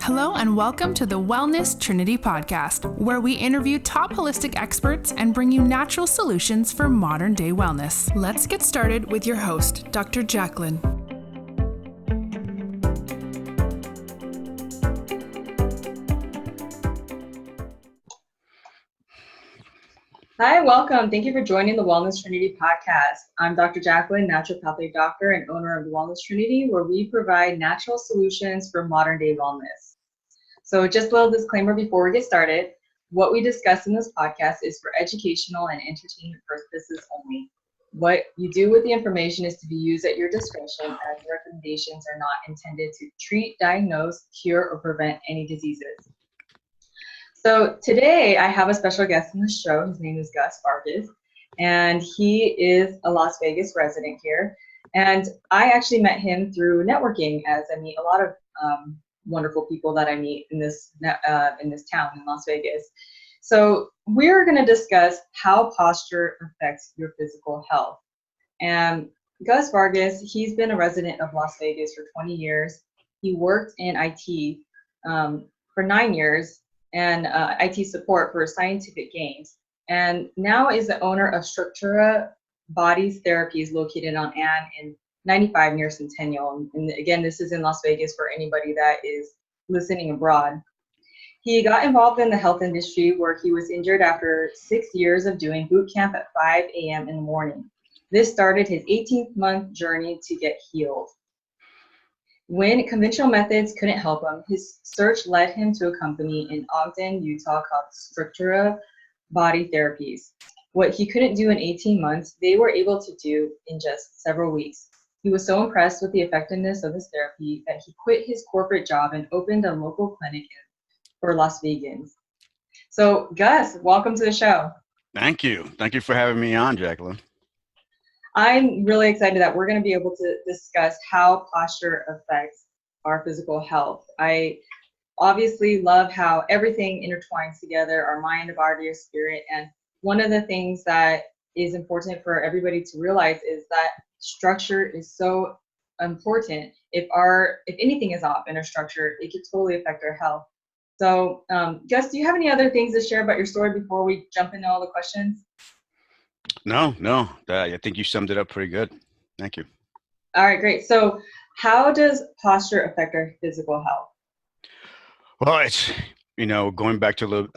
Hello and welcome to the Wellness Trinity podcast, where we interview top holistic experts and bring you natural solutions for modern day wellness. Let's get started with your host, Dr. Jacqueline. Hi, welcome. Thank you for joining the Wellness Trinity podcast. I'm Dr. Jacqueline, naturopathic doctor and owner of the Wellness Trinity, where we provide natural solutions for modern day wellness. So just a little disclaimer before we get started. What we discuss in this podcast is for educational and entertainment purposes only. What you do with the information is to be used at your discretion, as recommendations are not intended to treat, diagnose, cure, or prevent any diseases. So today I have a special guest on the show. His name is Gus Vargas, and he is a Las Vegas resident here. And I actually met him through networking, as I meet a lot of wonderful people that I meet in this town in Las Vegas. So we're going to discuss how posture affects your physical health. And Gus Vargas, he's been a resident of Las Vegas for 20 years. He worked in IT for 9 years. And IT support for Scientific Games, and now is the owner of Structura Bodies Therapies located on Ann in 95 near Centennial. And again, this is in Las Vegas for anybody that is listening abroad. He got involved in the health industry where he was injured after 6 years of doing boot camp at 5 a.m. in the morning. This started his 18-month journey to get healed. When conventional methods couldn't help him, his search led him to a company in Ogden, Utah called Structura Body Therapies. What he couldn't do in 18 months, they were able to do in just several weeks. He was so impressed with the effectiveness of his therapy that he quit his corporate job and opened a local clinic for Las Vegans. So Gus, welcome to the show. Thank you. Thank you for having me on, Jacqueline. I'm really excited that we're going to be able to discuss how posture affects our physical health. I obviously love how everything intertwines together, our mind, body, our spirit. And one of the things that is important for everybody to realize is that structure is so important. If anything is off in our structure, it could totally affect our health. So, Gus, do you have any other things to share about your story before we jump into all the questions? No. I think you summed it up pretty good. Thank you. All right, great. So how does posture affect our physical health? Well, it's, going back to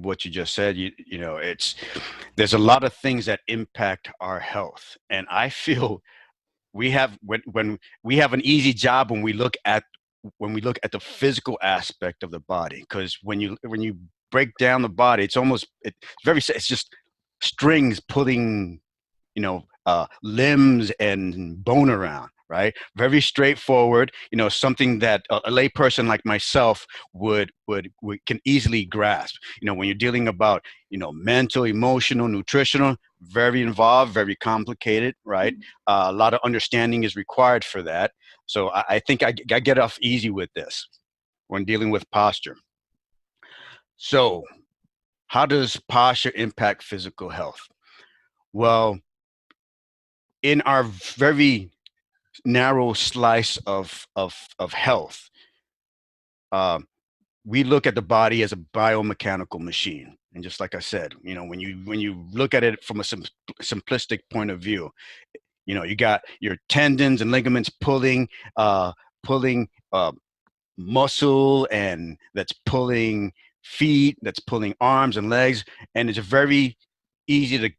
what you just said, there's a lot of things that impact our health. And I feel when we have an easy job when we look at the physical aspect of the body, because when you break down the body, it's just strings pulling, limbs and bone around, right? Very straightforward, something that a layperson like myself can easily grasp. When you're dealing about, mental, emotional, nutritional, very involved, very complicated, right? A lot of understanding is required for that. So I think I get off easy with this when dealing with posture. So how does posture impact physical health? Well, in our very narrow slice of health, we look at the body as a biomechanical machine. And just like I said, when you look at it from a simplistic point of view, you got your tendons and ligaments pulling muscle, and that's pulling feet, that's pulling arms and legs, and it's very easy to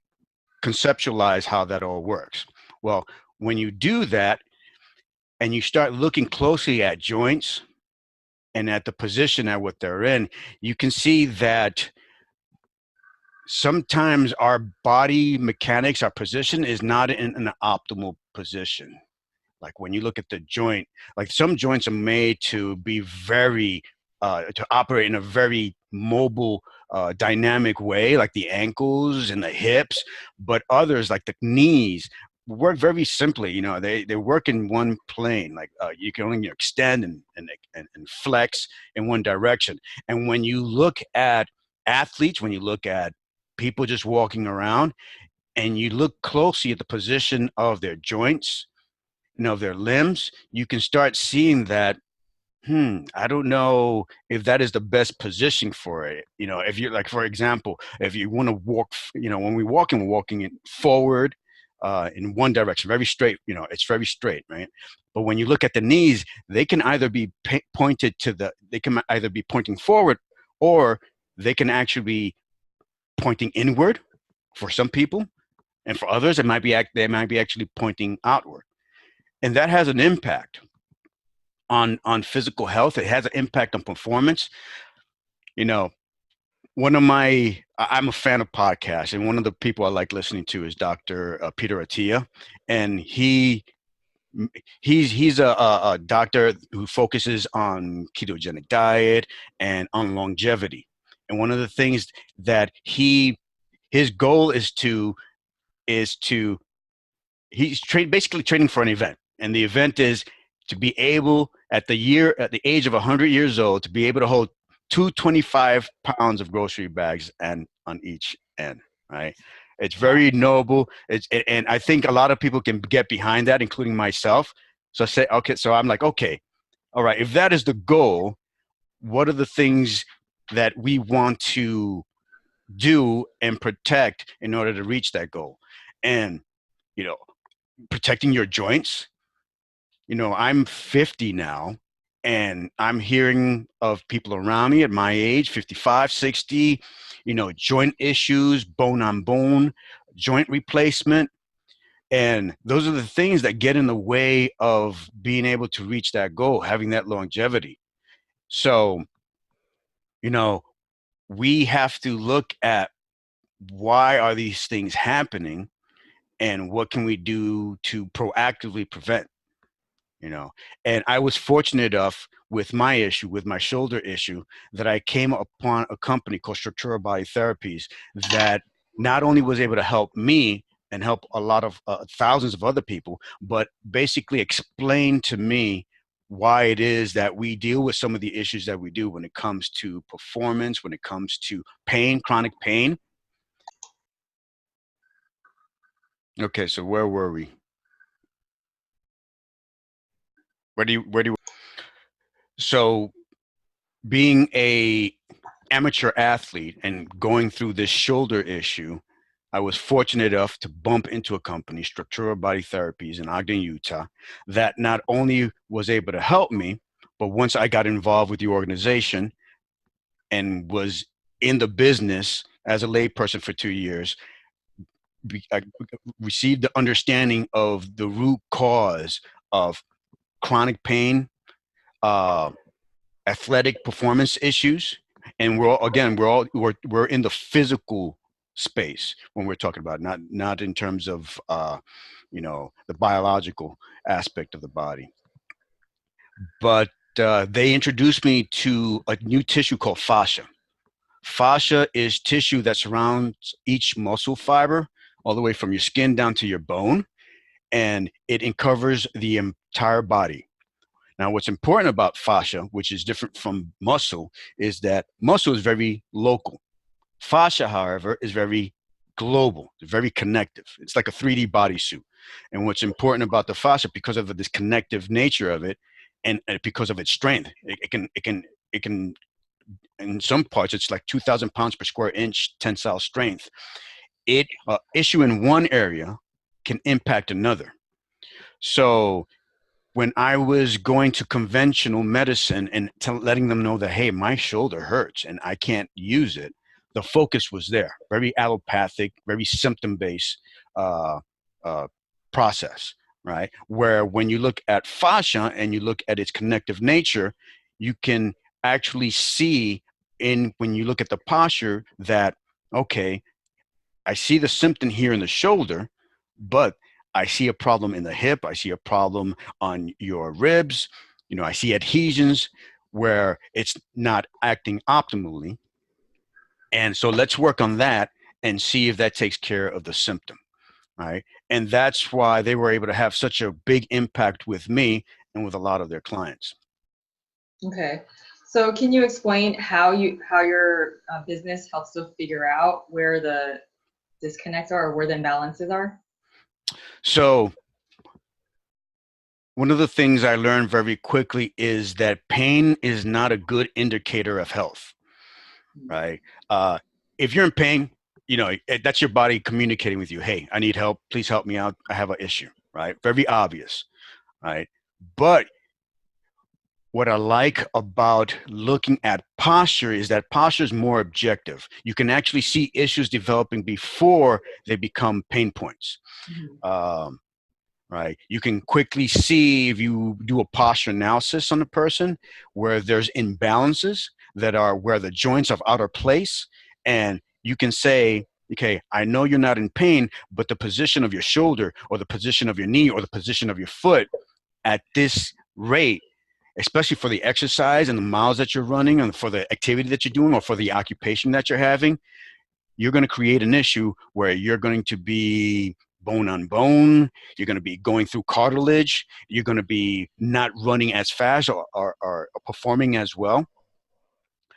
conceptualize how that all works. Well, when you do that and you start looking closely at joints and at the position at what they're in, you can see that sometimes our body mechanics, our position is not in an optimal position. Like when you look at the joint, like some joints are made to be to operate in a very mobile, dynamic way, like the ankles and the hips, but others like the knees work very simply. They work in one plane, like you can only extend and flex in one direction. And when you look at athletes, when you look at people just walking around, and you look closely at the position of their joints, of their limbs, you can start seeing that I don't know if that is the best position for it. If you're like, for example, if you want to walk, when we're walking it forward in one direction, very straight, it's very straight, right? But when you look at the knees, they can either be they can either be pointing forward, or they can actually be pointing inward for some people. And for others, they might be actually pointing outward. And that has an impact on physical health. It has an impact on performance. You know, I'm a fan of podcasts, and one of the people I like listening to is Dr. Peter Attia, and he's a doctor who focuses on ketogenic diet and on longevity. And one of the things that his goal is to basically training for an event, and the event is to be able at the age of 100 years old to be able to hold 225 pounds of grocery bags and on each end, right? It's Wow. very noble. And I think a lot of people can get behind that, including myself. So I say, okay, so I'm like, okay, all right, if that is the goal, what are the things that we want to do and protect in order to reach that goal? And you know protecting your joints. I'm 50 now, and I'm hearing of people around me at my age, 55, 60, joint issues, bone on bone, joint replacement. And those are the things that get in the way of being able to reach that goal, having that longevity. So, you know, we have to look at why are these things happening and what can we do to proactively prevent. you know and I was fortunate enough with my shoulder issue, that I came upon a company called Structura Body Therapies that not only was able to help me and help a lot of thousands of other people, but basically explain to me why it is that we deal with some of the issues that we do when it comes to performance, when it comes to pain, chronic pain. Okay, so where were we? Where do you so being a amateur athlete and going through this shoulder issue, I was fortunate enough to bump into a company, Structura Body Therapies in Ogden, Utah, that not only was able to help me, but once I got involved with the organization and was in the business as a layperson for 2 years, I received the understanding of the root cause of chronic pain, uh, athletic performance issues, and we're in the physical space when we're talking about, not in terms of the biological aspect of the body. But they introduced me to a new tissue called fascia. Fascia is tissue that surrounds each muscle fiber all the way from your skin down to your bone, and it covers the entire body. Now, what's important about fascia, which is different from muscle, is that muscle is very local. Fascia, however, is very global, very connective. It's like a 3D bodysuit. And what's important about the fascia, because of this connective nature of it, and because of its strength, it can, in some parts, it's like 2,000 pounds per square inch tensile strength. It issue in one area can impact another. So when I was going to conventional medicine and letting them know that, hey, my shoulder hurts and I can't use it, the focus was there. Very allopathic, very symptom based uh, uh, process, right? Where when you look at fascia and you look at its connective nature, you can actually see when you look at the posture that, okay, I see the symptom here in the shoulder, but I see a problem in the hip. I see a problem on your ribs. I see adhesions where it's not acting optimally. And so let's work on that and see if that takes care of the symptom. Right. And that's why they were able to have such a big impact with me and with a lot of their clients. Okay. So can you explain how your business helps to figure out where the disconnects are or where the imbalances are? So one of the things I learned very quickly is that pain is not a good indicator of health, right? If you're in pain, that's your body communicating with you. Hey, I need help. Please help me out. I have an issue, right? Very obvious, right? But what I like about looking at posture is that posture is more objective. You can actually see issues developing before they become pain points. Mhm. Um, right? You can quickly see if you do a posture analysis on a person where there's imbalances that are where the joints are out of place. And you can say, okay, I know you're not in pain, but the position of your shoulder or the position of your knee or the position of your foot at this rate, especially for the exercise and the miles that you're running and for the activity that you're doing or for the occupation that you're having, you're going to create an issue where you're going to be bone on bone. You're going to be going through cartilage. You're going to be not running as fast or performing as well.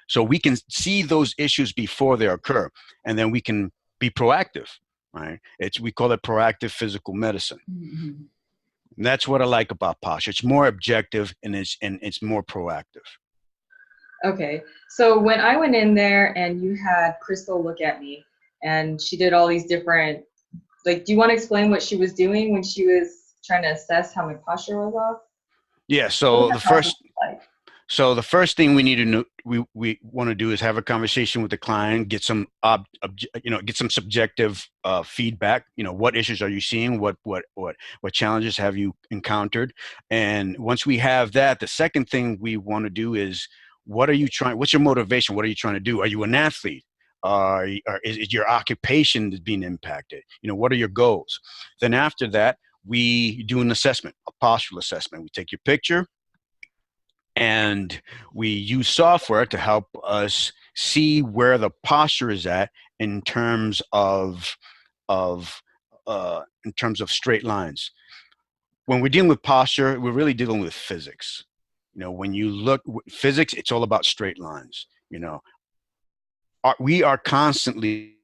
So we can see those issues before they occur, and then we can be proactive, right? We call it proactive physical medicine. Mhm. And that's what I like about posture. It's more objective and it's more proactive. Okay, so when I went in there and you had Crystal look at me and she did all these different, like, do you want to explain what she was doing when she was trying to assess how my posture was off? Yeah. What was that process like? So the first thing we need to know, we want to do is have a conversation with the client, get some get some subjective feedback. What issues are you seeing? What challenges have you encountered? And once we have that, the second thing we want to do is, what are you trying? What's your motivation? What are you trying to do? Are you an athlete? Or is your occupation being impacted? What are your goals? Then after that, we do an assessment, a postural assessment. We take your picture and we use software to help us see where the posture is at in terms of of straight lines. When we're dealing with posture, we're really dealing with physics. When you look physics, it's all about straight lines. We are constantly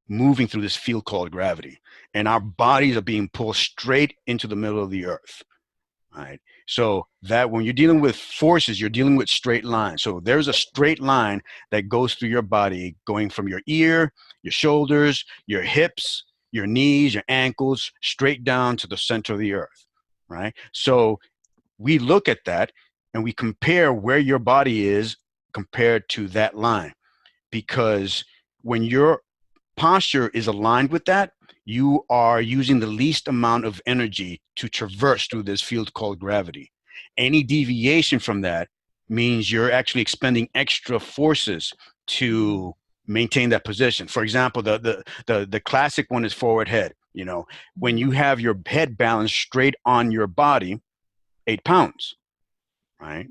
moving through this field called gravity, and our bodies are being pulled straight into the middle of the earth. Right. So that when you're dealing with forces, you're dealing with straight lines. So there's a straight line that goes through your body, going from your ear, your shoulders, your hips, your knees, your ankles, straight down to the center of the earth. Right. So we look at that and we compare where your body is compared to that line, because when your posture is aligned with that, you are using the least amount of energy to traverse through this field called gravity. Any deviation from that means you're actually expending extra forces to maintain that position. For example, the classic one is forward head. When you have your head balanced straight on your body, 8 pounds, right?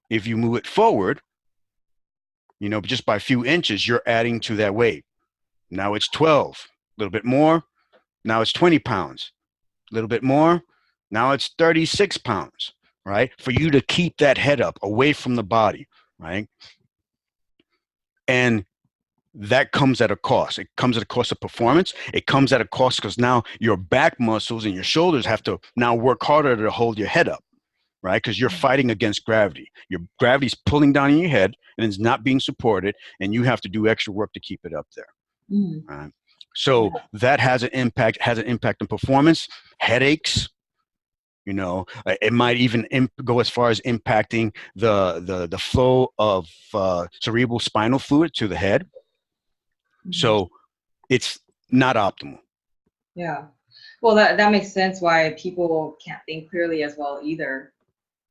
If you move it forward, just by a few inches, you're adding to that weight. Now it's 12, a little bit more. Now it's 20 pounds, a little bit more. Now it's 36 pounds, right? For you to keep that head up away from the body, right? And that comes at a cost. It comes at a cost of performance. It comes at a cost because now your back muscles and your shoulders have to now work harder to hold your head up, right? Because you're fighting against gravity. Your gravity's pulling down on your head and it's not being supported, and you have to do extra work to keep it up there. Mm. Right. So that has an impact on performance, headaches. It might even go as far as impacting the flow of cerebral spinal fluid to the head. Mhm. So it's not optimal. Yeah. Well, that makes sense why people can't think clearly as well either.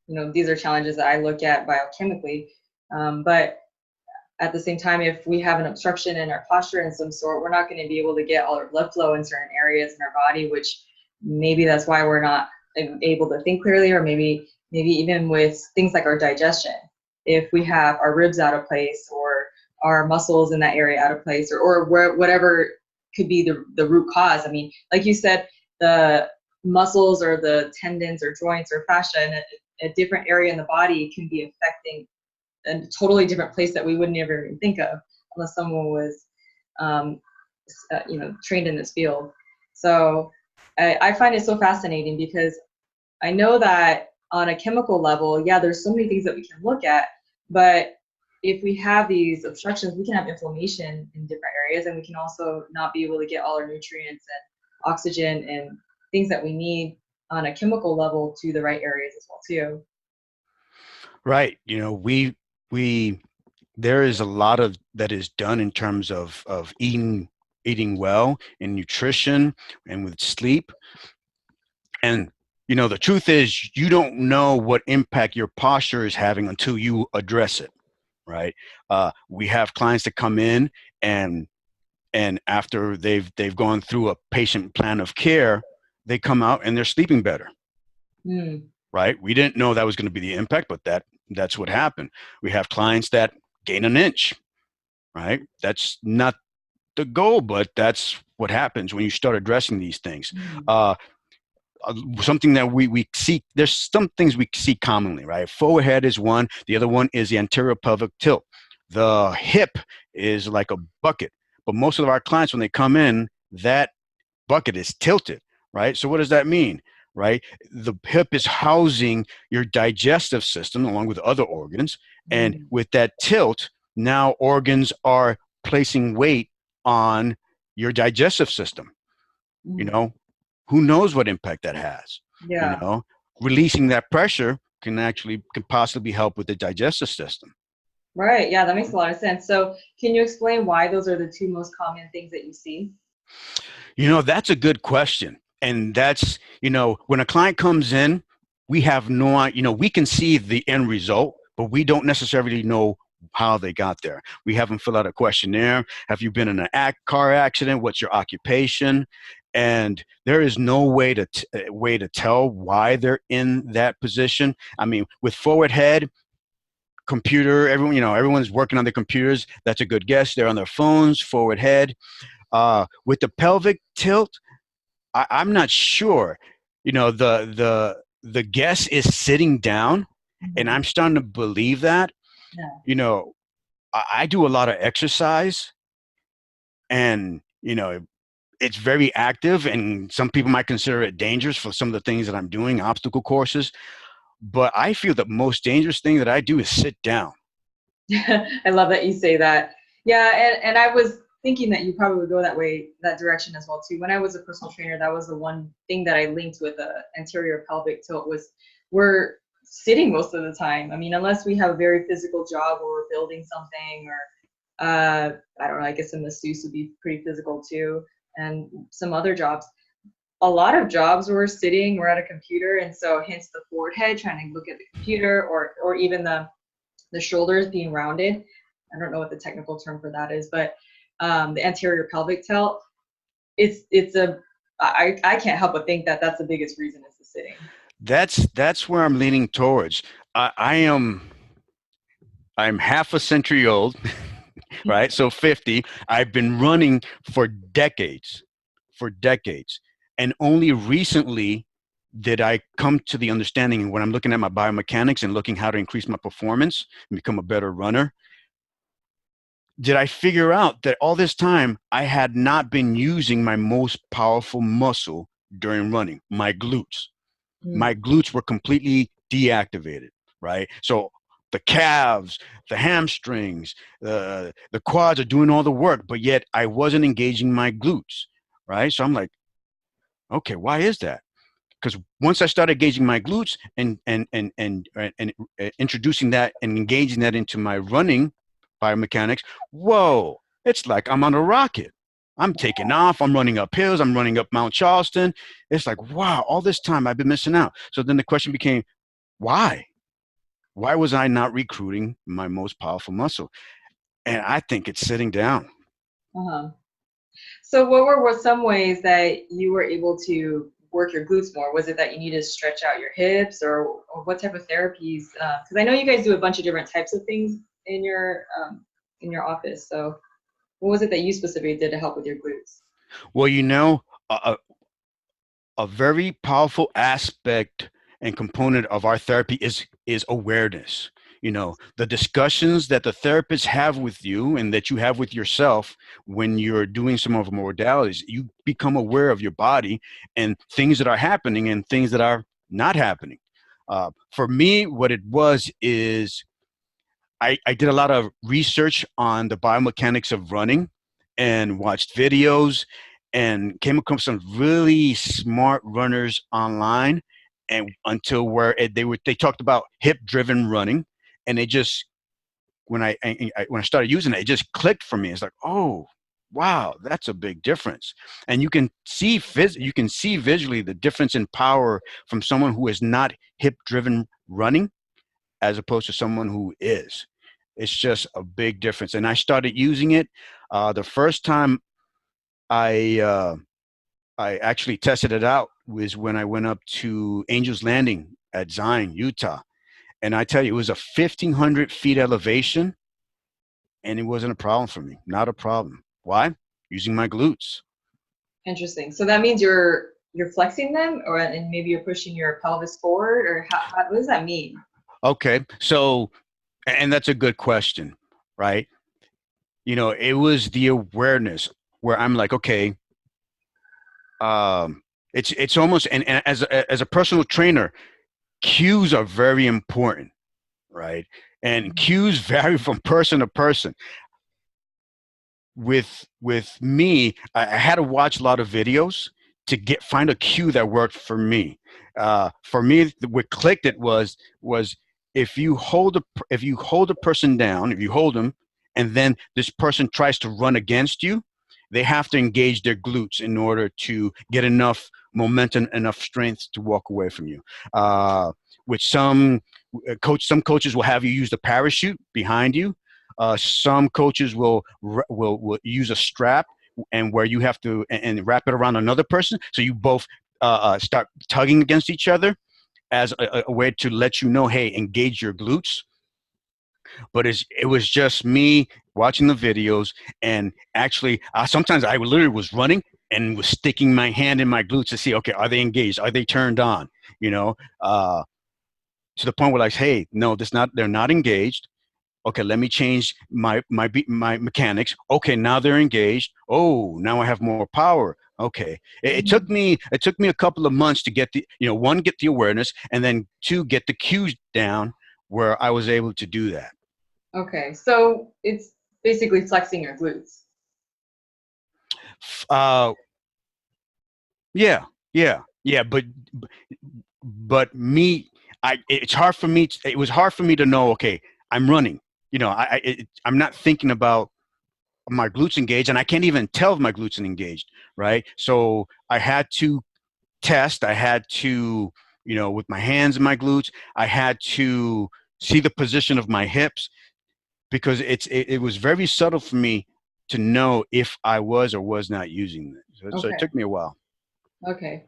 These are challenges that I look at biochemically. But at the same time, if we have an obstruction in our posture in some sort, we're not going to be able to get all our blood flow in certain areas in our body, which maybe that's why we're not able to think clearly, or maybe even with things like our digestion. If we have our ribs out of place or our muscles in that area out of place, or whatever could be the root cause. I mean, like you said, the muscles or the tendons or joints or fascia in a different area in the body can be affecting a totally different place that we would never even think of unless someone was, trained in this field. So I find it so fascinating because I know that on a chemical level, yeah, there's so many things that we can look at, but if we have these obstructions, we can have inflammation in different areas, and we can also not be able to get all our nutrients and oxygen and things that we need on a chemical level to the right areas as well too. Right. We there is a lot of that is done in terms of eating well and nutrition and with sleep. And the truth is you don't know what impact your posture is having until you address it, right? We have clients that come in and after they've gone through a patient plan of care, they come out and they're sleeping better. Mm. Right? We didn't know that was going to be the impact, but that's what happened. We have clients that gain an inch, right? That's not the goal, but that's what happens when you start addressing these things. Mm. Something that we see, there's some things we see commonly, right? Forward head is one. The other one is the anterior pelvic tilt. The hip is like a bucket, but most of our clients, when they come in, that bucket is tilted, right? So what does that mean, right? The hip is housing your digestive system along with other organs. And Mm. with that tilt, now organs are placing weight on your digestive system. You Mm. know, who knows what impact that has? You Yeah. know, releasing that pressure can possibly help with the digestive system. Right. Yeah, that makes a lot of sense. So, can you explain why those are the two most common things that you see? That's a good question. And that's, when a client comes in, we have we can see the end result, but we don't necessarily know how they got there. We have them fill out a questionnaire. Have you been in an car accident? What's your occupation? And there is no way to tell why they're in that position. I mean, with forward head, computer, everyone's working on their computers. That's a good guess. They're on their phones, forward head. With the pelvic tilt, I'm not sure. The guess is sitting down, and Mhm. I'm starting to believe that. Yeah. You know, I do a lot of exercise, and it's very active, and some people might consider it dangerous for some of the things that I'm doing, obstacle courses. But I feel the most dangerous thing that I do is sit down. I love that you say that. Yeah, and I was thinking that you probably would go that direction as well too. When I was a personal trainer, that was the one thing that I linked with the anterior pelvic tilt was we're sitting most of the time. I mean, unless we have a very physical job where we're building something or I don't know, I guess a masseuse would be pretty physical too, and some other jobs. A lot of jobs we're sitting, we're at a computer, and so hence the forward head trying to look at the computer or even the shoulders being rounded. I don't know what the technical term for that is, but the anterior pelvic tilt. I can't help but think that that's the biggest reason is the sitting. That's where I'm leaning towards. I'm half a century old, right? So 50. I've been running for decades. And only recently did I come to the understanding when I'm looking at my biomechanics and looking how to increase my performance and become a better runner, did I figure out that all this time I had not been using my most powerful muscle during running, my glutes. My Mm. glutes were completely deactivated, right? So the calves, the hamstrings, the quads are doing all the work, but yet I wasn't engaging my glutes, right? So I'm like, okay, why is that? Because once I started engaging my glutes and introducing that and engaging that into my running biomechanics, whoa, it's like I'm on a rocket. I'm taking off. I'm running up hills. I'm running up Mount Charleston. It's like, wow, all this time I've been missing out. So then the question became, why? Why was I not recruiting my most powerful muscle? And I think it's sitting down. Uh-huh. So what were some ways that you were able to work your glutes more? Was it that you needed to stretch out your hips or what type of therapies? Because I know you guys do a bunch of different types of things in your office. So what was it that you specifically did to help with your glutes? Well, a very powerful aspect and component of our therapy is awareness. The discussions that the therapists have with you and that you have with yourself when you're doing some of the modalities, you become aware of your body and things that are happening and things that are not happening. For me, what it was is I did a lot of research on the biomechanics of running and watched videos and came across some really smart runners online, and until where they talked about hip driven running, and they just when I started using it, it just clicked for me. It's like, oh wow, that's a big difference. And you can see visually the difference in power from someone who is not hip driven running as opposed to someone who is. It's just a big difference. And I started using it. The first time I uh, I actually tested it out was when I went up to Angel's Landing at Zion, Utah. And I tell you, it was a 1,500 feet elevation, and it wasn't a problem for me. Not a problem. Why? Using my glutes. Interesting. So that means you're flexing them, or and maybe you're pushing your pelvis forward, or what does that mean? Okay, so and that's a good question, right? It was the awareness where I'm like, okay, it's almost and as a personal trainer, cues are very important, right? And cues vary from person to person. With me, I had to watch a lot of videos to find a cue that worked for me. For me, what clicked it was if you hold a person down, if you hold them, and then this person tries to run against you, they have to engage their glutes in order to get enough momentum, enough strength to walk away from you. Which some coaches will have you use the parachute behind you. Some coaches will use a strap and where you have to and wrap it around another person, so you both start tugging against each other as a way to let you know, hey, engage your glutes. But it was just me watching the videos, and actually, sometimes I literally was running and was sticking my hand in my glutes to see, okay, are they engaged? Are they turned on? You know, uh, to the point where like, hey, no, they're not engaged. Okay, let me change my mechanics. Okay, now they're engaged. Oh, now I have more power. Okay, it took me a couple of months to get one, get the awareness, and then two, get the cues down where I was able to do that. Okay, so it's basically flexing your glutes. Uh, yeah, yeah, but me, it's hard for me. It was hard for me to know. Okay, I'm running. I'm not thinking about my glutes engaged, and I can't even tell if my glutes are engaged, right? So I had to test. I had to, with my hands and my glutes, I had to see the position of my hips because it was very subtle for me to know if I was or was not using it. So it Okay, took me a while. okay,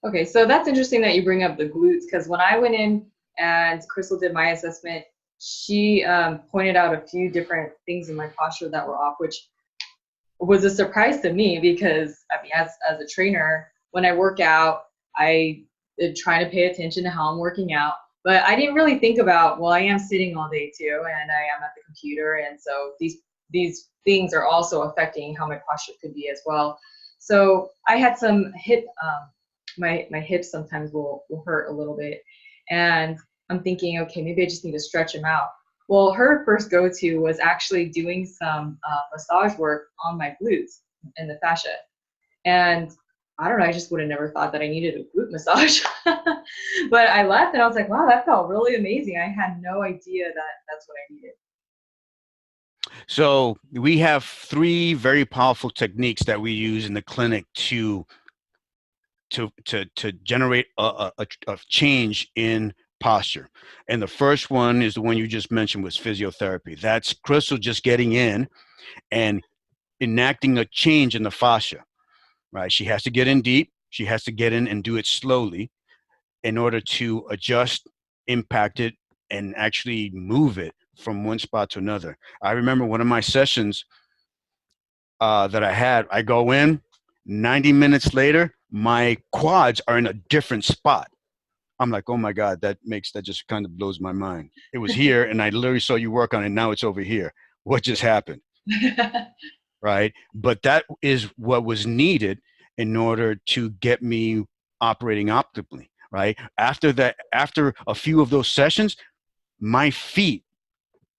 okay. So that's interesting that you bring up the glutes, because when I went in and Crystal did my assessment, she pointed out a few different things in my posture that were off, which was a surprise to me because I mean, as a trainer, when I work out, I try to pay attention to how I'm working out. But I didn't really think about, well, I am sitting all day too, and I am at the computer, and so these things are also affecting how my posture could be as well. So I had some my hips sometimes will hurt a little bit, and I'm thinking, okay, maybe I just need to stretch them out. Well, her first go-to was actually doing some massage work on my glutes and the fascia. And I don't know, I just would have never thought that I needed a glute massage. But I left and I was like, wow, that felt really amazing. I had no idea that that's what I needed. So we have three very powerful techniques that we use in the clinic to generate a change in posture. And the first one is the one you just mentioned, was physiotherapy. That's Crystal just getting in and enacting a change in the fascia, right? She has to get in deep. She has to get in and do it slowly in order to adjust, impact it, and actually move it from one spot to another. I remember one of my sessions that I had, I go in, 90 minutes later, my quads are in a different spot. I'm like, oh my God, that just kind of blows my mind. It was here and I literally saw you work on it. Now it's over here. What just happened? Right. But that is what was needed in order to get me operating optimally. right? After that, after a few of those sessions, my feet,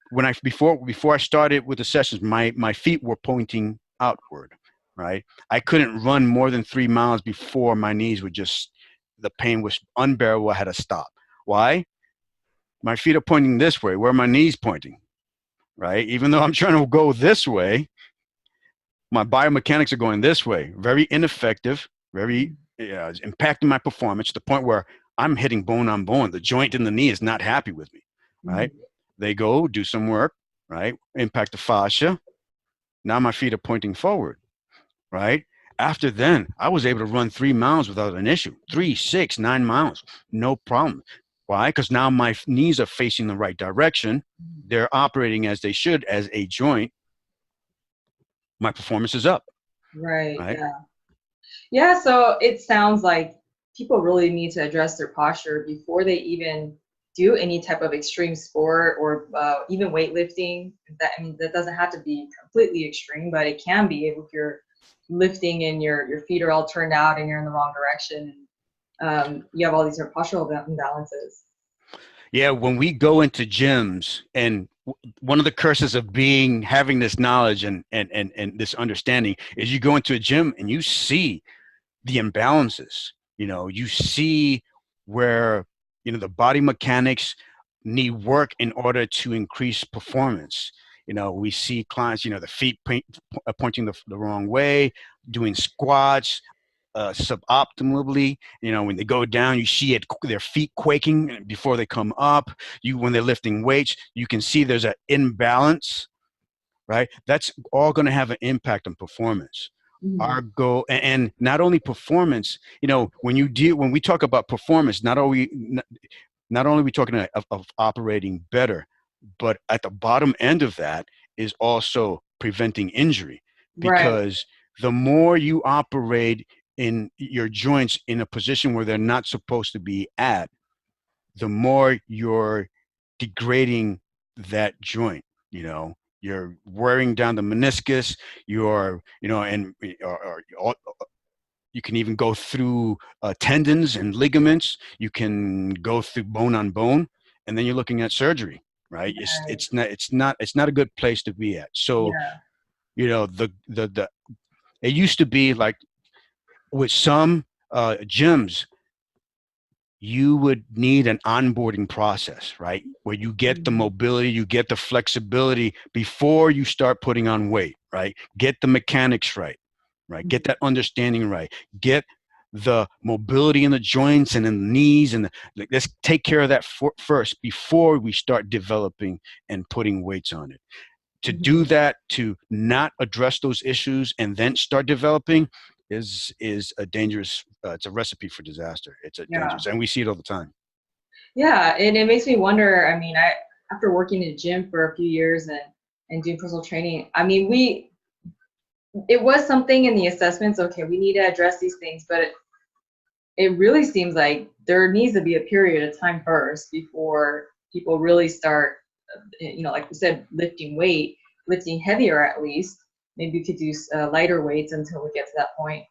when I before I started with the sessions, my feet were pointing outward, right? I couldn't run more than 3 miles before my knees would just, the pain was unbearable. I had to stop. Why? My feet are pointing this way. Where are my knees pointing? Right? Even though I'm trying to go this way, my biomechanics are going this way. Very ineffective, very it's impacting my performance to the point where I'm hitting bone on bone. The joint in the knee is not happy with me, right? They go do some work, right? Impact the fascia. Now my feet are pointing forward, right? After then, I was able to run 3 miles without an issue. 3, 6, 9 miles, no problem. Why? Because now my knees are facing the right direction. They're operating as they should as a joint. My performance is up, Right. right? Yeah. Yeah. So it sounds like people really need to address their posture before they even do any type of extreme sport or even weightlifting. That, I mean, that doesn't have to be completely extreme, but it can be if you're lifting and your feet are all turned out and you're in the wrong direction. You have all these postural imbalances. Yeah, when we go into gyms, and one of the curses of having this knowledge and this understanding is you go into a gym and you see the imbalances. You see where the body mechanics need work in order to increase performance. We see clients, the feet pointing the wrong way, doing squats suboptimally. When they go down, you see their feet quaking before they come up. When they're lifting weights, you can see there's an imbalance, right? That's all going to have an impact on performance. Our goal, and not only performance, when we talk about performance, not only are we talking of operating better, but at the bottom end of that is also preventing injury, Right. because the more you operate in your joints in a position where they're not supposed to be at, the more you're degrading that joint. You're wearing down the meniscus. And you can even go through tendons and ligaments. You can go through bone on bone, and then you're looking at surgery, right? Right. It's not a good place to be at. So Yeah. the it used to be like with some gyms, you would need an onboarding process, right? Where you get the mobility, you get the flexibility before you start putting on weight, right? Get the mechanics right? Get that understanding right. Get the mobility in the joints and in the knees, and let's take care of that first before we start developing and putting weights on it. To do that, to not address those issues and then start developing is a dangerous. It's a recipe for disaster. It's a Yeah. dangerous, and we see it all the time. Yeah, and it makes me wonder. I mean, I after working in a gym for a few years and doing personal training, I mean, it was something in the assessments. Okay, we need to address these things, but it really seems like there needs to be a period of time first before people really start, like we said, lifting heavier at least. Maybe we could do lighter weights until we get to that point.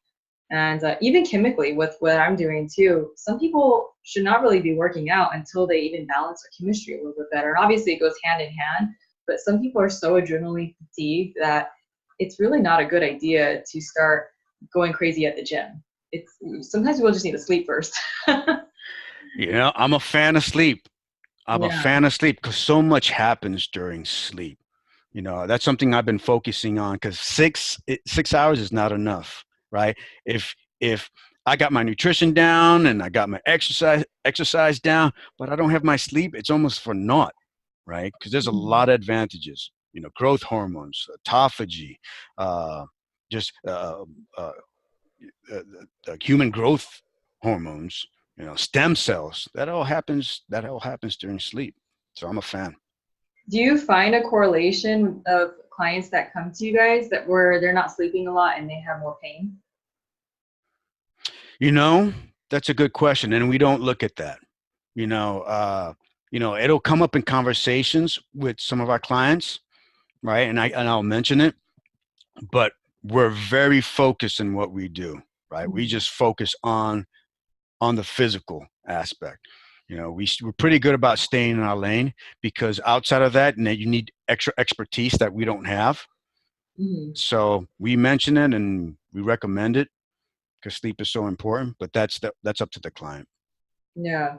And even chemically, with what I'm doing too, some people should not really be working out until they even balance their chemistry a little bit better. And obviously, it goes hand in hand. But some people are so adrenaline fatigued that it's really not a good idea to start going crazy at the gym. It's sometimes people just need to sleep first. I'm a fan of sleep. I'm a Yeah. fan of sleep because so much happens during sleep. That's something I've been focusing on, because 6 hours is not enough, right? If I got my nutrition down and I got my exercise down, but I don't have my sleep, it's almost for naught, right? Because there's a lot of advantages. Growth hormones, autophagy, uh, just the human growth hormones, stem cells. That all happens during sleep. So I'm a fan. Do you find a correlation of clients that come to you guys that where they're not sleeping a lot and they have more pain? You know, that's a good question, and we don't look at that. It'll come up in conversations with some of our clients, right? And I'll mention it, but we're very focused in what we do, right? We just focus on the physical aspect. We're pretty good about staying in our lane, because outside of that, you need extra expertise that we don't have. Mhm. So we mention it and we recommend it because sleep is so important, but that's up to the client. Yeah.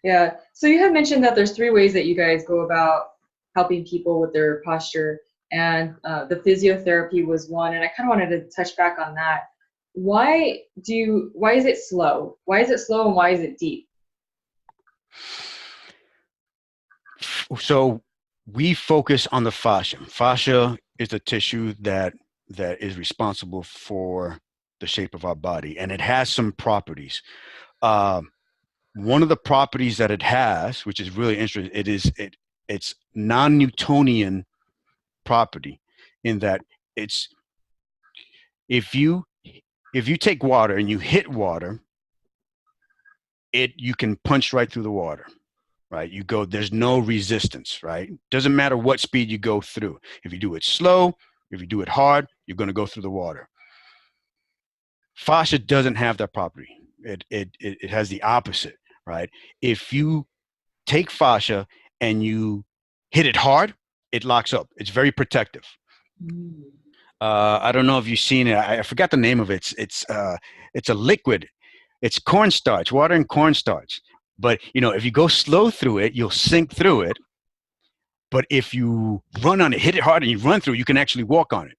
Yeah. So you had mentioned that there's 3 ways that you guys go about helping people with their posture, and the physiotherapy was one. And I kind of wanted to touch back on that. Why is it slow? Why is it slow and why is it deep? So we focus on the fascia. Fascia is the tissue that is responsible for the shape of our body, and it has some properties. Um, One of the properties that it has, which is really interesting, it's non-Newtonian property, in that it's if you take water and you hit water, you can punch right through the water. Right? There's no resistance, right? Doesn't matter what speed you go through. If you do it slow, if you do it hard, you're going to go through the water. Fascia doesn't have that property. It has the opposite, right? If you take fascia and you hit it hard, it locks up. It's very protective. Mm. I don't know if you've seen it. I forgot the name of it. It's a liquid. It's cornstarch, water and cornstarch. But if you go slow through it, you'll sink through it. But if you run on it, hit it hard, and you run through, you can actually walk on it.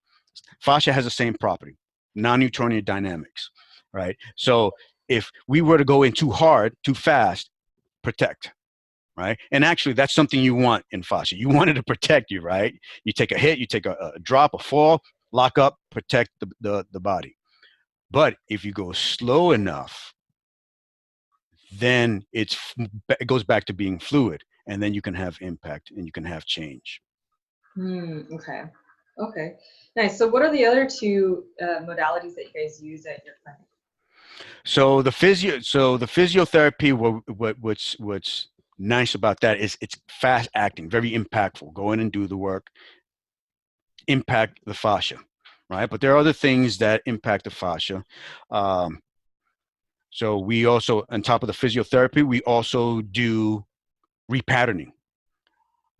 Fascia has the same property, non-Newtonian dynamics, right? So if we were to go in too hard, too fast, protect, right? And actually, that's something you want in fascia. You want it to protect you, right? You take a hit, you take a drop, a fall, lock up, protect the body. But if you go slow enough, then it goes back to being fluid, and then you can have impact and you can have change. Okay. Okay. Nice. So what are the other 2 modalities that you guys use at your clinic? So the physiotherapy, what's nice about that is it's fast acting, very impactful. Go in and do the work, impact the fascia, right? But there are other things that impact the fascia. Um, so we also, on top of the physiotherapy, we also do repatterning,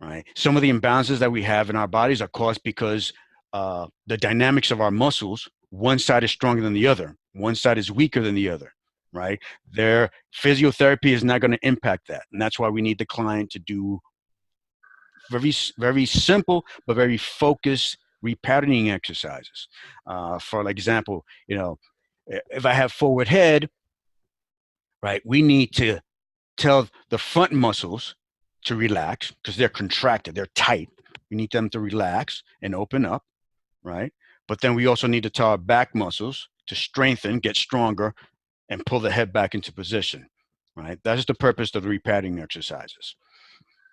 right? Some of the imbalances that we have in our bodies are caused because the dynamics of our muscles, one side is stronger than the other, one side is weaker than the other, right? Their physiotherapy is not going to impact that. And that's why we need the client to do very, very simple, but very focused repatterning exercises. For example, if I have forward head, right, we need to tell the front muscles to relax because they're contracted, they're tight. We need them to relax and open up, right? But then we also need to tell our back muscles to strengthen, get stronger, and pull the head back into position, right? That's the purpose of the repatting exercises.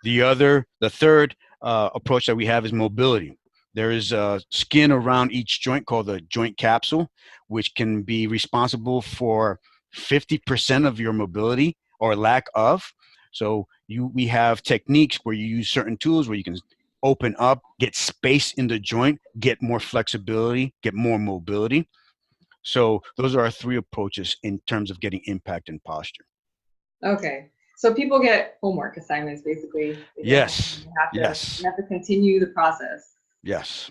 The third approach that we have is mobility. There is skin around each joint called the joint capsule, which can be responsible for 50% of your mobility or lack of. So we have techniques where you use certain tools where you can open up, get space in the joint, get more flexibility, get more mobility. So those are our 3 approaches in terms of getting impact and posture. Okay. So people get homework assignments, basically. They get home and Yes. you Yes. have to continue the process. Yes.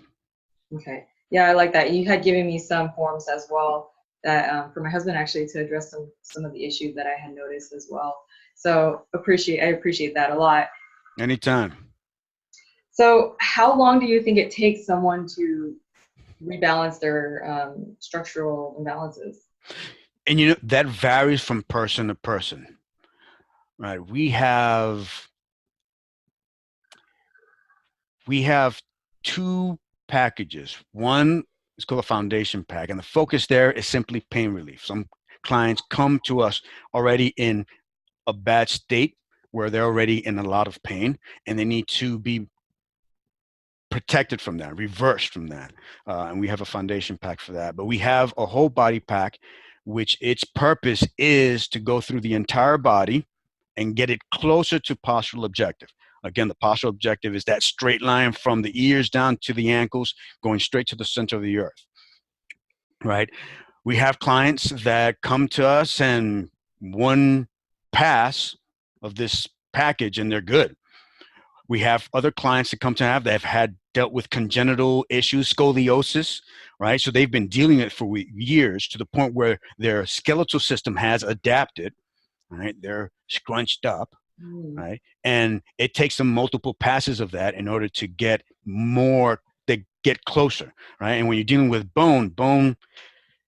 Okay. Yeah, I like that. You had given me some forms as well that for my husband actually to address some of the issues that I had noticed as well. So I appreciate that a lot. Anytime. So how long do you think it takes someone to rebalance their structural imbalances? And that varies from person to person, right? We have 2 packages. One is called a foundation pack, and the focus there is simply pain relief. Some clients come to us already in a bad state where they're already in a lot of pain, and they need to be protected from that, reversed from that. And we have a foundation pack for that. But we have a whole body pack, which its purpose is to go through the entire body and get it closer to postural objective. Again, the postural objective is that straight line from the ears down to the ankles, going straight to the center of the earth, right? We have clients that come to us and one pass of this package and they're good. We have other clients that come to have that have had dealt with congenital issues, scoliosis, right? So they've been dealing with it for years to the point where their skeletal system has adapted, right? They're scrunched up, right? And it takes them multiple passes of that in order to get more, they get closer, right? And when you're dealing with bone,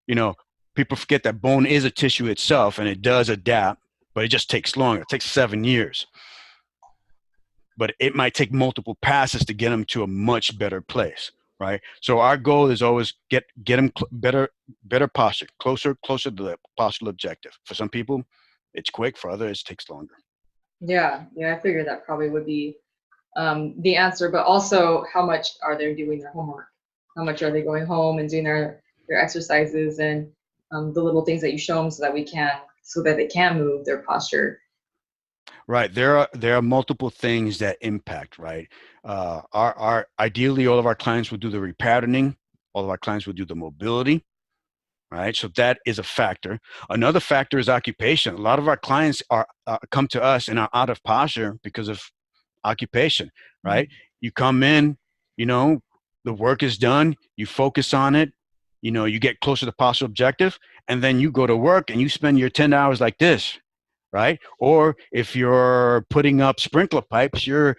you know, people forget that bone is a tissue itself and it does adapt, but it just takes longer. It takes 7 years. But it might take multiple passes to get them to a much better place, right? So our goal is always get them better posture, closer to the postural objective. For some people, it's quick. For others, it takes longer. Yeah, I figured that probably would be the answer, but also how much are they doing their homework? How much are they going home and doing their exercises and the little things that you show them so that they can move their posture. Right. There are multiple things that impact, right? Our ideally, all of our clients will do the repatterning. All of our clients will do the mobility, right? So that is a factor. Another factor is occupation. A lot of our clients are come to us and are out of posture because of occupation, right? You come in, the work is done, you focus on it, you get closer to the postural objective, and then you go to work and you spend your 10 hours like this, right? Or if you're putting up sprinkler pipes, you're,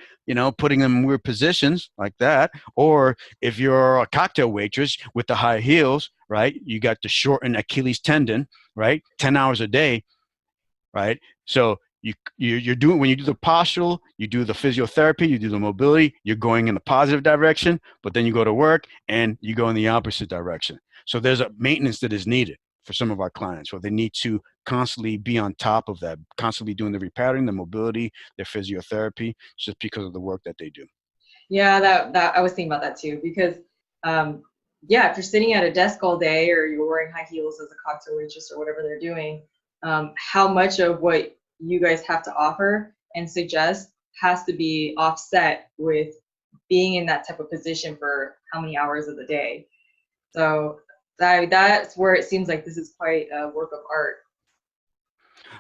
putting them in weird positions like that. Or if you're a cocktail waitress with the high heels, right? You got the shortened Achilles tendon, right? 10 hours a day, right? So you're doing, when you do the postural, you do the physiotherapy, you do the mobility, you're going in the positive direction, but then you go to work and you go in the opposite direction. So there's a maintenance that is needed for some of our clients where they need to constantly be on top of that, constantly doing the repatterning, the mobility, their physiotherapy, just because of the work that they do. Yeah, that I was thinking about that too, because yeah, if you're sitting at a desk all day or you're wearing high heels as a cocktail waitress or whatever they're doing, how much of what you guys have to offer and suggest has to be offset with being in that type of position for how many hours of the day. So that's where it seems like this is quite a work of art.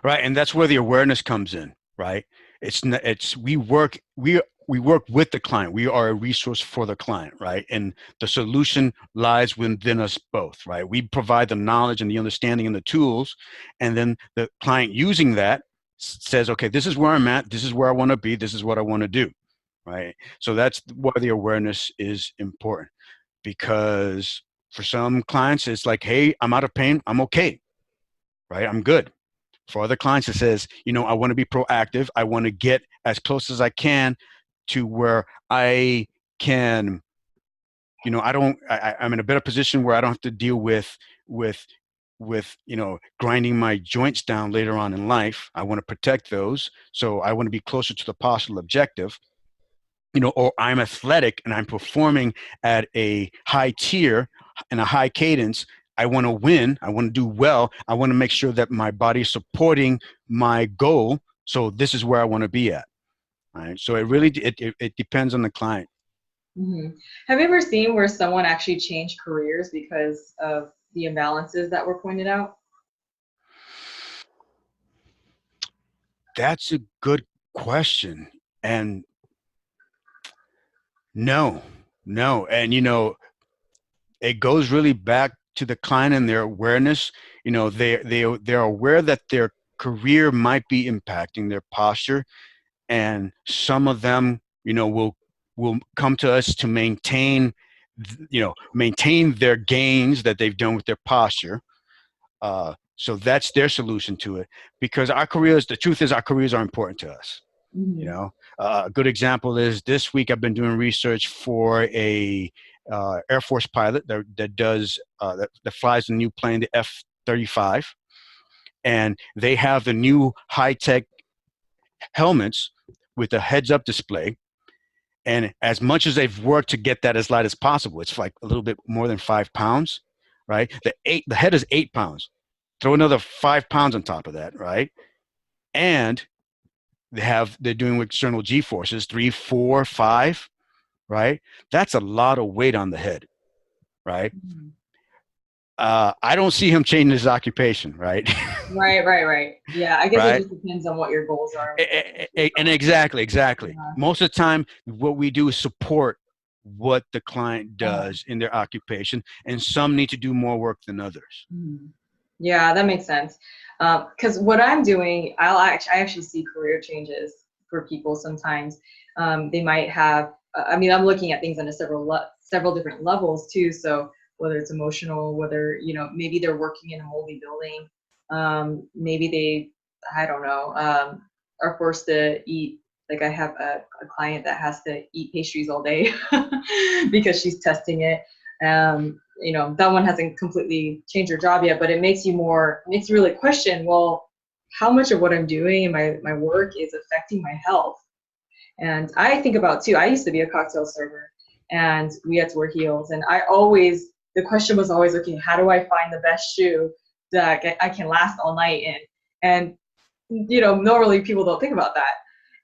Right, and that's where the awareness comes in, right? We work with the client. We are a resource for the client, right? And the solution lies within us both, right? We provide the knowledge and the understanding and the tools, and then the client using that says, okay, this is where I'm at, this is where I want to be, this is what I want to do, right? So that's why the awareness is important, because for some clients, it's like, hey, I'm out of pain, I'm okay, right? I'm good. For other clients, it says, I want to be proactive. I want to get as close as I can to where I can, I'm in a better position where I don't have to deal with, grinding my joints down later on in life. I want to protect those. So I want to be closer to the postural objective, or I'm athletic and I'm performing at a high tier and a high cadence. I want to win. I want to do well. I want to make sure that my body is supporting my goal. So this is where I want to be at. Right. So it depends on the client. Mm-hmm. Have you ever seen where someone actually changed careers because of the imbalances that were pointed out? That's a good question. And no. And, it goes really back to the client and their awareness. They're aware that their career might be impacting their posture, and some of them, will come to us to maintain their gains that they've done with their posture. So that's their solution to it, because the truth is our careers are important to us. Mm-hmm. A good example is this week I've been doing research for a Air Force pilot that flies the new plane, the F-35, and they have the new high-tech helmets with a heads-up display. And as much as they've worked to get that as light as possible, it's like a little bit more than 5 pounds, right? The head is 8 pounds. Throw another 5 pounds on top of that, right? And they're doing external G forces, 3, 4, 5, right? That's a lot of weight on the head, right? Mm-hmm. I don't see him changing his occupation, right? Right. Yeah, I guess it Right. just depends on what your goals are. And exactly. Yeah. Most of the time, what we do is support what the client Oh. does in their occupation, and some need to do more work than others. Mhm. Yeah, that makes sense. Because what I'm doing, I actually see career changes for people sometimes. They might have. I mean, I'm looking at things on a several different levels too. So whether it's emotional, whether maybe they're working in a moldy building, maybe they, I don't know, are forced to eat. Like I have a client that has to eat pastries all day because she's testing it. That one hasn't completely changed your job yet, but it makes you really question, well, how much of what I'm doing in my work is affecting my health? And I think about too, I used to be a cocktail server and we had to wear heels. And the question was always, okay, how do I find the best shoe that I can last all night in? And, normally people don't think about that.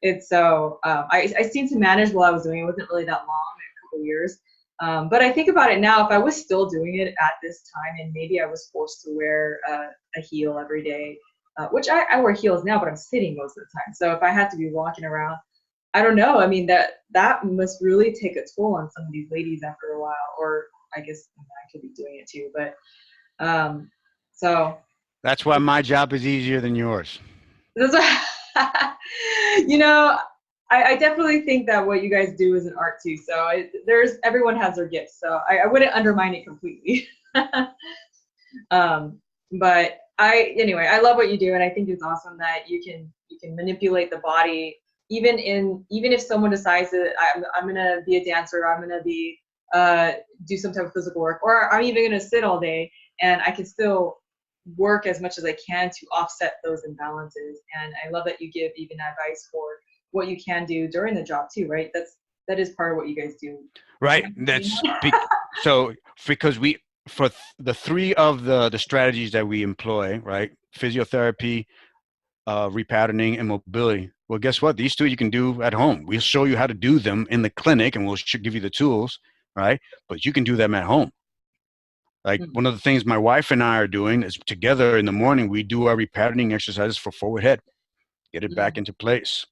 It's so, I seemed to manage while I was doing it. It wasn't really that long, a couple years. But I think about it now, if I was still doing it at this time and maybe I was forced to wear a heel every day, which I wear heels now, but I'm sitting most of the time. So if I had to be walking around, I don't know. I mean, that must really take a toll on some of these ladies after a while, or I guess I could be doing it too. But so That's why my job is easier than yours. that's you know, I definitely think that what you guys do is an art too. So everyone has their gifts. So I wouldn't undermine it completely. But anyway, I love what you do, and I think it's awesome that you can manipulate the body, even if someone decides that I'm gonna be a dancer, I'm gonna be do some type of physical work, or I'm even gonna sit all day, and I can still work as much as I can to offset those imbalances. And I love that you give even advice for what you can do during the job too, right? That is part of what you guys do. Right. So because for the three of the strategies that we employ, right? Physiotherapy, repatterning, and mobility. Well, guess what? These two you can do at home. We'll show you how to do them in the clinic, and we'll give you the tools, right? But you can do them at home. Like Mhm. one of the things my wife and I are doing is together in the morning, we do our repatterning exercises for forward head, get it Yeah. back into place.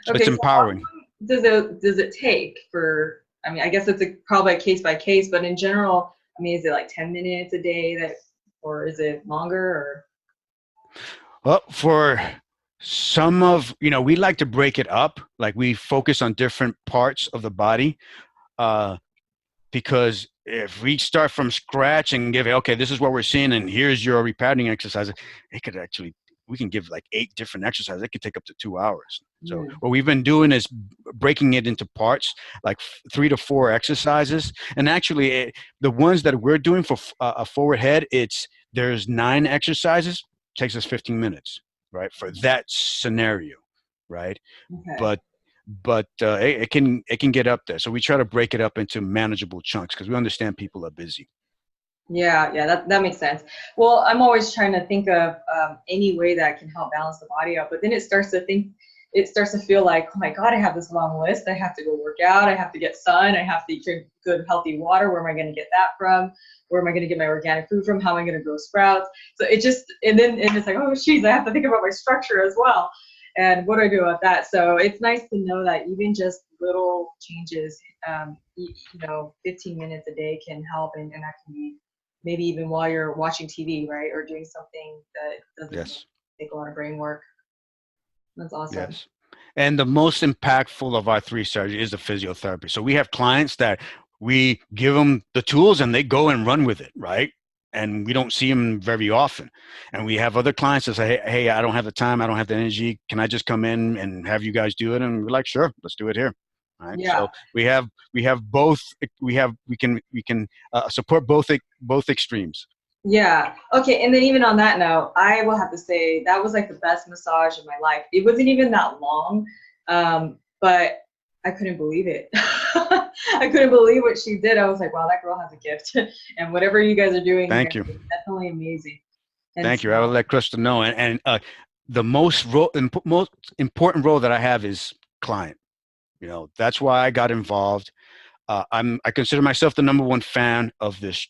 So it's Okay, so how empowering. long does it take for, I mean, I guess it's probably a case by case, but in general, I mean, is it like 10 minutes a day or is it longer or? Well, for some of, we like to break it up. Like we focus on different parts of the body. Uh, because if we start from scratch and give it, okay, this is what we're seeing, and here's your repatterning exercise, we can give like 8 different exercises. It could take up to 2 hours. So Mm, what we've been doing is breaking it into parts, like 3 to 4 exercises. And actually, the ones that we're doing for a forward head, there's 9 exercises, takes us 15 minutes, right, for that scenario, right? okay. But it can get up there. So we try to break it up into manageable chunks because we understand people are busy. Yeah, that makes sense. Well, I'm always trying to think of any way that can help balance the body out, but then it starts to feel like, oh my God, I have this long list. I have to go work out. I have to get sun. I have to drink good, healthy water. Where am I going to get that from? Where am I going to get my organic food from? How am I going to grow sprouts? So and it's like, oh, geez, I have to think about my structure as well. And what do I do about that? So it's nice to know that even just little changes, 15 minutes a day can help, and that can be maybe even while you're watching TV, right? Or doing something that doesn't Yes. take a lot of brain work. That's awesome. Yes. And the most impactful of our 3 strategies is the physiotherapy. So we have clients that we give them the tools and they go and run with it, right? And we don't see them very often. And we have other clients that say, hey, I don't have the time. I don't have the energy. Can I just come in and have you guys do it? And we're like, sure, let's do it here. All right. Yeah. So we have both. We can support both extremes. Yeah. Okay. And then even on that note, I will have to say that was like the best massage of my life. It wasn't even that long, but I couldn't believe it. I couldn't believe what she did. I was like, wow, that girl has a gift. And whatever you guys are doing here Thank you. is definitely amazing. And Thank you. I will so, let Krista know. And the most important role that I have is client. That's why I got involved. I consider myself the number one fan of this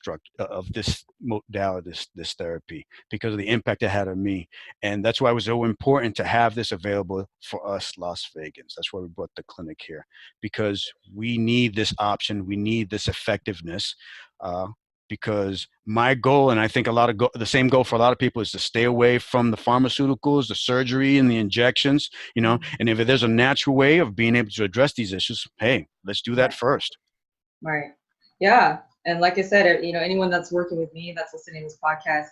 modality, this therapy, because of the impact it had on me, and that's why it was so important to have this available for us Las Vegans. That's why we brought the clinic here, because we need this option, we need this effectiveness. Uh, because my goal, and I think the same goal for a lot of people, is to stay away from the pharmaceuticals, the surgery, and the injections. And if there's a natural way of being able to address these issues, hey, let's do that Right. first. Right. Yeah. And like I said, anyone that's working with me, that's listening to this podcast,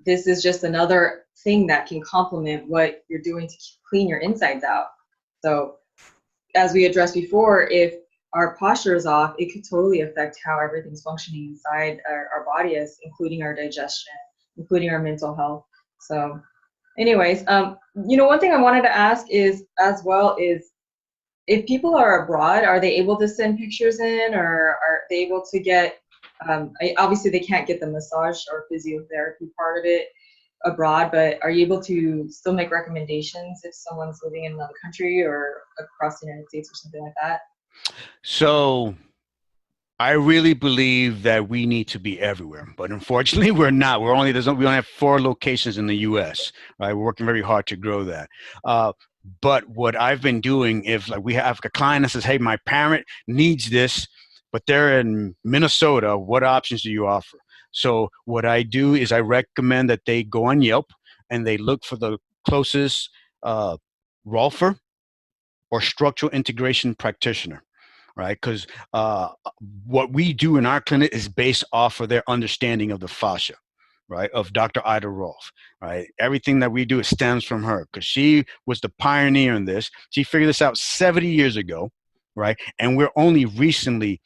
this is just another thing that can complement what you're doing to clean your insides out. So as we addressed before, if our posture is off, it could totally affect how everything's functioning inside our body, including our digestion, including our mental health. So anyways, one thing I wanted to ask is if people are abroad, are they able to send pictures in, or are they able to get, obviously they can't get the massage or physiotherapy part of it abroad, but are you able to still make recommendations if someone's living in another country or across the United States or something like that? So I really believe that we need to be everywhere, but unfortunately, we're not. We only have 4 locations in the U.S. Right, we're working very hard to grow that. But what I've been doing, if like we have a client that says, "Hey, my parent needs this, but they're in Minnesota. What options do you offer?" So what I do is I recommend that they go on Yelp and they look for the closest Rolfer or structural integration practitioner, right? Because what we do in our clinic is based off of their understanding of the fascia, right, of Dr. Ida Rolf, right? Everything that we do stems from her because she was the pioneer in this. She figured this out 70 years ago, right? And we're only recently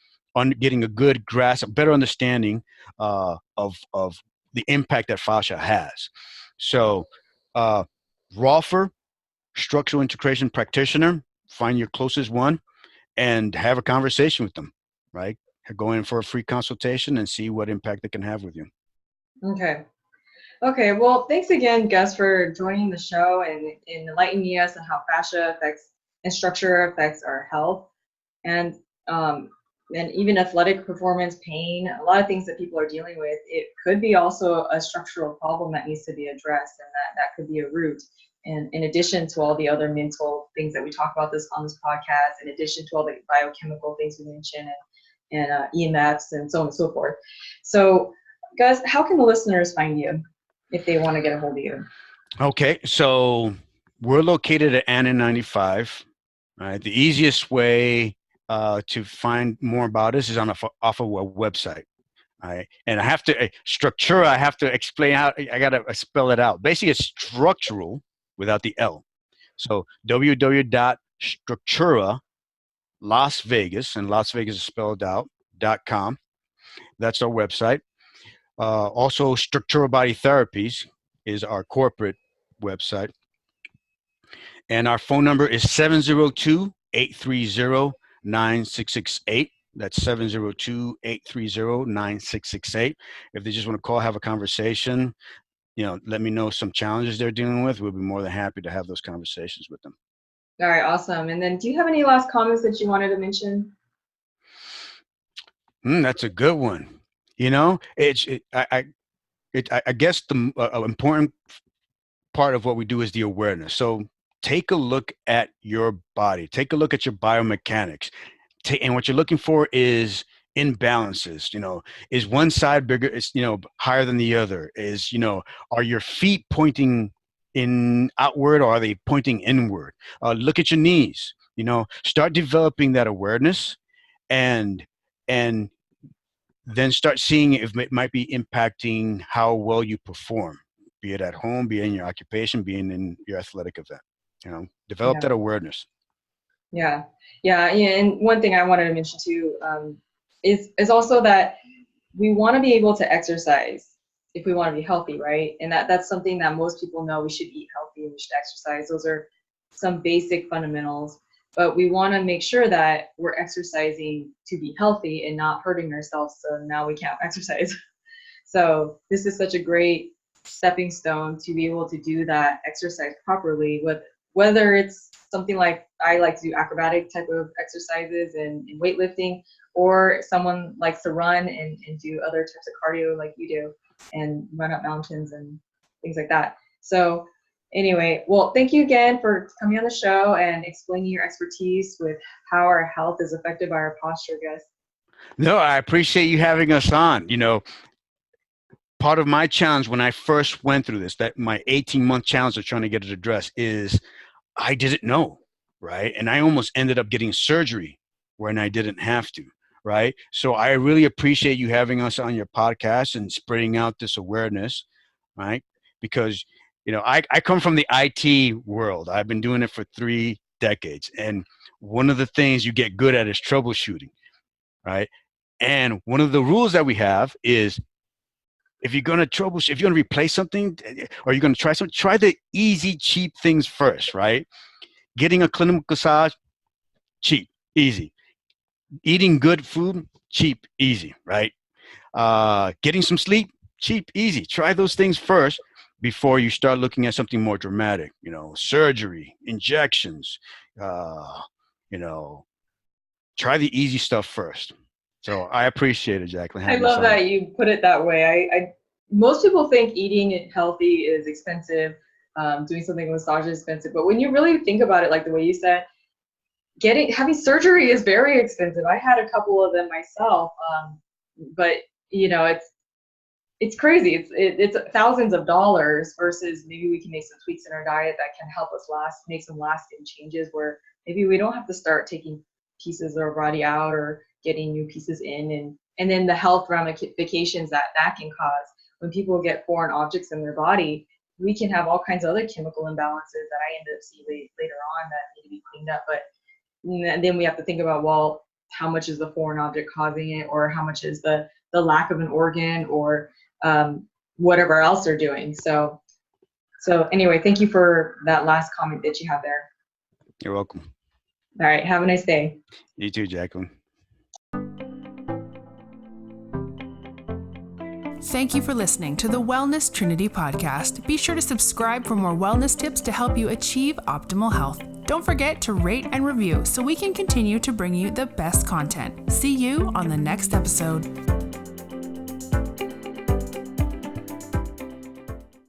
getting a good grasp, a better understanding of the impact that fascia has. So, Rolfer, structural integration practitioner, find your closest one and have a conversation with them, right? Go in for a free consultation and see what impact it can have with you. Okay. Okay. Well, thanks again, Gus, for joining the show and enlightening us on how fascia affects and structure affects our health. And and even athletic performance, pain, a lot of things that people are dealing with, it could be also a structural problem that needs to be addressed, and that could be a root. And in addition to all the other mental things that we talk about on this podcast, in addition to all the biochemical things we mentioned, and EMFs and so on and so forth. So, Gus, how can the listeners find you if they want to get a hold of you? Okay, so we're located at Anna 95. Right, the easiest way to find more about us is off of a website. All right, and I have to Structura. I have to explain how I got to spell it out. Basically, it's structural without the L. So www.structura Las Vegas, and Las Vegas is spelled out .com. That's our website. Also, Structura Body Therapies is our corporate website. And our phone number is 702-830-9668. That's 702-830-9668. If they just want to call, have a conversation, let me know some challenges they're dealing with. We'll be more than happy to have those conversations with them. All right, awesome. And then do you have any last comments that you wanted to mention? That's a good one. I guess the important part of what we do is the awareness. So take a look at your body, take a look at your biomechanics, and what you're looking for is imbalances. Is one side bigger, is higher than the other? Are your feet pointing in outward, or are they pointing inward? Look at your knees. Start developing that awareness, and and then start seeing if it might be impacting how well you perform, be it at home, be it in your occupation, being in your athletic event. Develop that awareness. Yeah. And one thing I wanted to mention too is also that we want to be able to exercise if we want to be healthy, right? And that's something that most people know. We should eat healthy, we should exercise. Those are some basic fundamentals. But we want to make sure that we're exercising to be healthy and not hurting ourselves. So now we can't exercise. So this is such a great stepping stone to be able to do that exercise properly, whether it's something like I like to do acrobatic type of exercises and weightlifting, or someone likes to run and do other types of cardio like you do and run up mountains and things like that. So anyway, well, thank you again for coming on the show and explaining your expertise with how our health is affected by our posture, Gus. No, I appreciate you having us on. Part of my challenge when I first went through this, that my 18-month challenge of trying to get it addressed, is I didn't know, right? And I almost ended up getting surgery when I didn't have to, right? So I really appreciate you having us on your podcast and spreading out this awareness, right? Because, I come from the IT world. I've been doing it for 3 decades. And one of the things you get good at is troubleshooting, right? And one of the rules that we have is, if you're going to troubleshoot, if you're going to replace something or you're going to try something, try the easy, cheap things first, right? Getting a clinical massage, cheap, easy. Eating good food, cheap, easy, right? Getting some sleep, cheap, easy. Try those things first before you start looking at something more dramatic, surgery, injections, try the easy stuff first. So I appreciate it, Jacqueline. I love that you put it that way. I most people think eating healthy is expensive, doing something with massage is expensive, but when you really think about it, like the way you said, having surgery is very expensive. I had a couple of them myself, but it's crazy. It's thousands of dollars versus maybe we can make some tweaks in our diet that can help us make some lasting changes where maybe we don't have to start taking pieces of our body out or getting new pieces in, and then the health ramifications that can cause when people get foreign objects in their body. We can have all kinds of other chemical imbalances that I end up seeing later on that need to be cleaned up. But then we have to think about, well, how much is the foreign object causing it, or how much is the lack of an organ, or whatever else they're doing. So anyway, thank you for that last comment that you have there. You're welcome. All right. Have a nice day. You too, Jacqueline. Thank you for listening to the Wellness Trinity podcast. Be sure to subscribe for more wellness tips to help you achieve optimal health. Don't forget to rate and review so we can continue to bring you the best content. See you on the next episode.